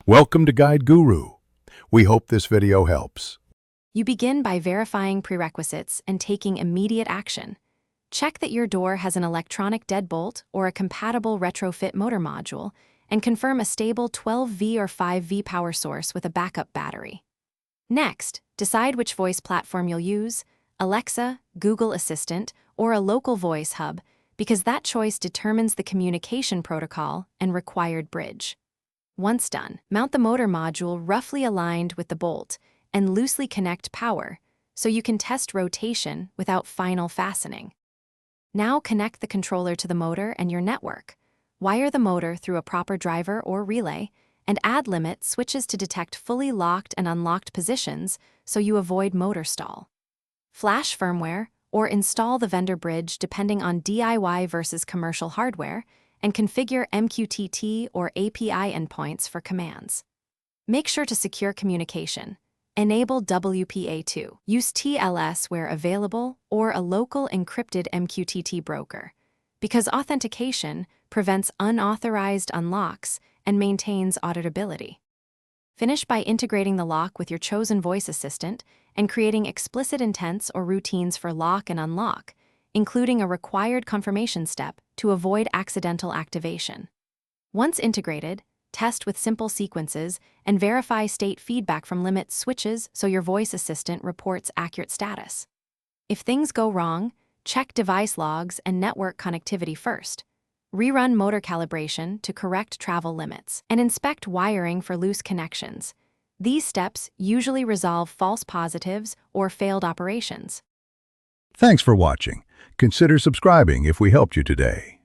Welcome to Guide Guru. We hope this video helps. You begin by verifying prerequisites and taking immediate action. Check that your door has an electronic deadbolt or a compatible retrofit motor module, and confirm a stable 12V or 5V power source with a backup battery. Next, decide which voice platform you'll use: Alexa, Google Assistant, or a local voice hub, because that choice determines the communication protocol and required bridge. Once done, mount the motor module roughly aligned with the bolt and loosely connect power so you can test rotation without final fastening. Now connect the controller to the motor and your network. Wire the motor through a proper driver or relay, and add limit switches to detect fully locked and unlocked positions so you avoid motor stall. Flash firmware or install the vendor bridge depending on DIY versus commercial hardware, and configure MQTT or API endpoints for commands. Make sure to secure communication. Enable WPA2. Use TLS where available or a local encrypted MQTT broker, because authentication prevents unauthorized unlocks and maintains auditability. Finish by integrating the lock with your chosen voice assistant and creating explicit intents or routines for lock and unlock, including a required confirmation step to avoid accidental activation. Once integrated, test with simple sequences and verify state feedback from limit switches so your voice assistant reports accurate status. If things go wrong, check device logs and network connectivity first. Rerun motor calibration to correct travel limits, and inspect wiring for loose connections. These steps usually resolve false positives or failed operations. Thanks for watching. Consider subscribing if we helped you today.